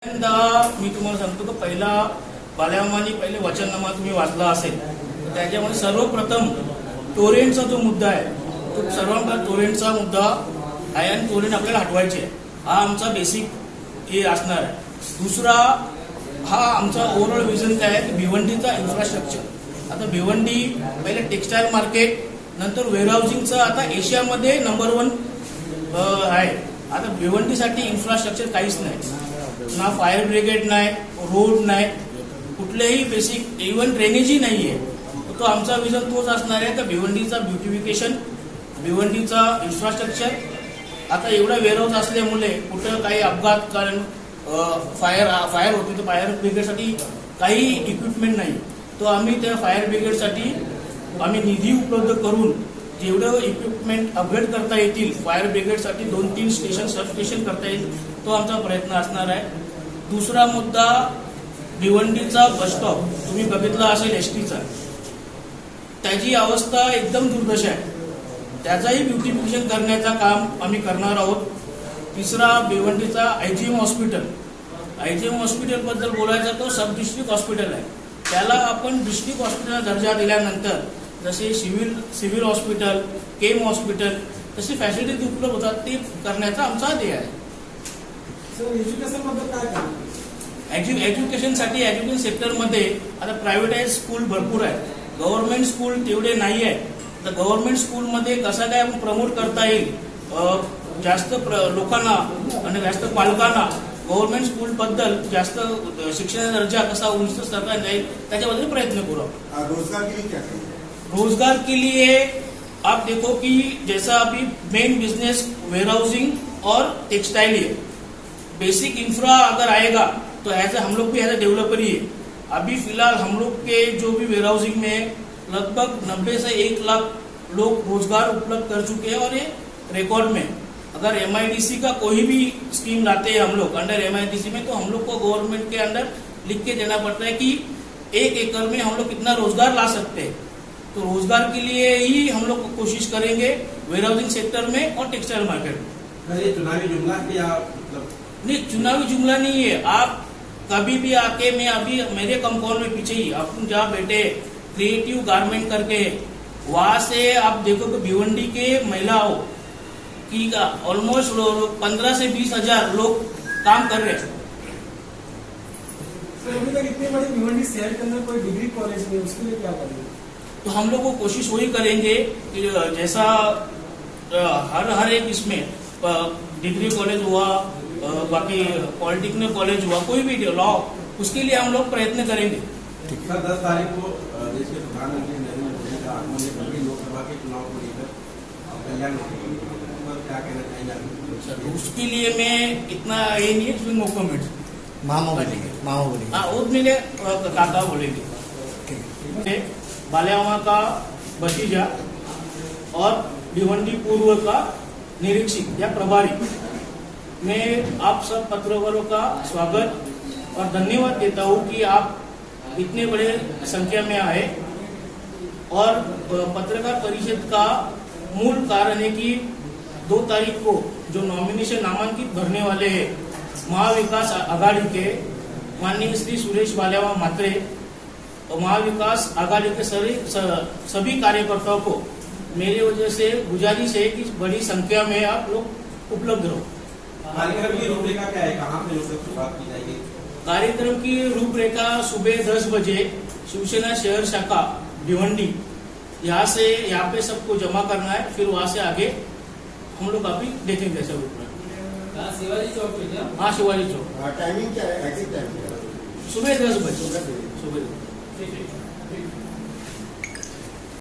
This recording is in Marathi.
मी तुम्हाला सांगतो की पहिला बाल्यामानी पहिले वचननामा तुम्ही वाचला असेल तर त्याच्यामध्ये सर्वप्रथम टोरेंटचा जो मुद्दा आहे तो सर्वांना टोरेंटचा मुद्दा आहे आणि टोरेंट आपल्याला हटवायचे आहे. हा आमचा बेसिक हे असणार आहे. दुसरा हा आमचा ओव्हरऑल विजन काय आहे की भिवंडीचा इन्फ्रास्ट्रक्चर. आता भिवंडी पहिले टेक्स्टाईल मार्केट नंतर वेअरहाऊसिंगचं आता एशियामध्ये नंबर 1 आहे. आता भिवंडीसाठी इन्फ्रास्ट्रक्चर काहीच नाही, ना फायर ब्रिगेड नाही, रोड नाही, कुठलेही बेसिक इव्हन ड्रेनेजही नाही आहे. तो आमचा विजन तोच असणार आहे का भिवंडीचा ब्युटिफिकेशन, भिवंडीचा इन्फ्रास्ट्रक्चर. आता एवढा वेअरहाऊस असल्यामुळे कुठं काही अपघात कारण फायर होते तर फायर ब्रिगेडसाठी काही इक्विपमेंट नाही. तो आम्ही त्या फायर ब्रिगेडसाठी आम्ही निधी उपलब्ध करून जेवढं इक्विपमेंट अपग्रेड करता येतील फायर ब्रिगेडसाठी 2-3 स्टेशन सब स्टेशन करता येईल तो आमचा प्रयत्न असणार आहे. दुसरा मुद्दा भिवंडीचा बसस्टॉप तुम्ही बघितला असेल एसटीचा, त्याची अवस्था एकदम दुर्दशा आहे. त्याचाही ब्युटिफिकेशन करण्याचं काम आम्ही करणार आहोत. तिसरा भिवंडीचा आयजीएम हॉस्पिटल. आयजीएम हॉस्पिटलबद्दल बोलायचं तो सब डिस्ट्रिक्ट हॉस्पिटल आहे. त्याला आपण डिस्ट्रिक्ट हॉस्पिटलला दर्जा दिल्यानंतर जसे सिव्हिल हॉस्पिटल, केम हॉस्पिटल तशी फॅसिलिटीज उपलब्ध होतात ते करण्याचा आमचा ध्येय आहे. एज्युकेशन बद्दल काय काय एज्युकेशनसाठी एज्युकेशन सेक्टरमध्ये आता प्रायव्हेटाइज स्कूल भरपूर आहे, गव्हर्नमेंट स्कूल तेवढे नाही आहे. तर गव्हर्नमेंट स्कूलमध्ये कसं काय प्रमोट करता येईल जास्त लोकांना आणि जास्त पालकांना गव्हर्नमेंट स्कूलबद्दल जास्त शिक्षणाचा दर्जा कसा उंच करता येईल त्याच्याबद्दल प्रयत्न करू. रोजगार के लिए आप देखो कि जैसा अभी मेन बिजनेस वेयरहाउसिंग और टेक्सटाइल है. बेसिक इंफ्रा अगर आएगा तो ऐसे हम लोग भी एज ए डेवलपर ही है. अभी फिलहाल हम लोग के जो भी वेयरहाउसिंग में लगभग 90 से 1 लाख लोग रोजगार उपलब्ध कर चुके हैं. और ये रिकॉर्ड में अगर MIDC का कोई भी स्कीम लाते हैं हम लोग अंडर MIDC में तो हम लोग को गवर्नमेंट के अंदर लिख के देना पड़ता है कि 1 एकड़ में हम लोग कितना रोजगार ला सकते हैं. तो रोजगार के लिए ही हम लोग कोशिश करेंगे वेयरहाउसिंग सेक्टर में और टेक्सटाइल मार्केट में. ये चुनावी जुमला या मतलब नहीं, चुनावी जुमला नहीं है. आप कभी भी आके मैं अभी मेरे कंपाउंड में पीछे ही अपन जहाँ बैठे क्रिएटिव गारमेंट करके वहां से आप देखो कि भिवंडी के महिलाओं की ऑलमोस्ट 15 से 20 हजार लोग काम कर रहे हैं. अभी तक इतनी बड़ी भिवंडी शहर के अंदर कोई डिग्री कॉलेज नहीं, उसके लिए क्या करेंगे? तो हम लोग वो कोशिश वही करेंगे कि जैसा हर एक इसमें डिग्री कॉलेज हुआ, बाकी पॉलिटेक्निक कॉलेज हुआ, कोई भी लॉ, उसके लिए हम लोग प्रयत्न करेंगे. सर 10 तारीख को देश के प्रधानमंत्री नरेंद्र मोदी का आगमन है. अभी लोकसभा के चुनाव को लेकर कल्याण क्या कहना चाहेंगे? उसके लिए मैं इतना ये नहीं है, नो कमेंट्स. मामा बोलेंगे. हाँ, वो मेरे काका बोलेंगे. बाल्यामा का भतीजा और भिवंडी पूर्व का निरीक्षक या प्रभारी, मैं आप सब पत्रकारों का स्वागत और धन्यवाद देता हूँ कि आप इतने बड़े संख्या में आए. और पत्रकार परिषद का मूल कारण है कि 2 तारीख को जो नॉमिनेशन नामांकित भरने वाले हैं महाविकास आघाड़ी के माननीय श्री सुरेश बाल्यामा मात्रे और महाविकास आघाड़ी के सभी कार्यकर्ताओं को मेरी वजह से गुजारिश है कि बड़ी संख्या में आप लोग उपलब्ध रहो. कार्यक्रम की रूपरेखा क्या है, कहाँ से शुरुआत की जाएगी? कार्यक्रम की रूपरेखा सुबह 10 बजे शिवसेना शहर शाखा भिवंडी यहाँ पे सबको जमा करना है. फिर वहाँ से आगे हम लोग अभी देखेंगे ऐसा रूपरेखा. शिवाजी चौक पे क्या? हाँ, शिवाजी चौक. टाइमिंग क्या है, एग्जिट टाइम क्या है? सुबह 10 बजे. सुबह. ठीक है.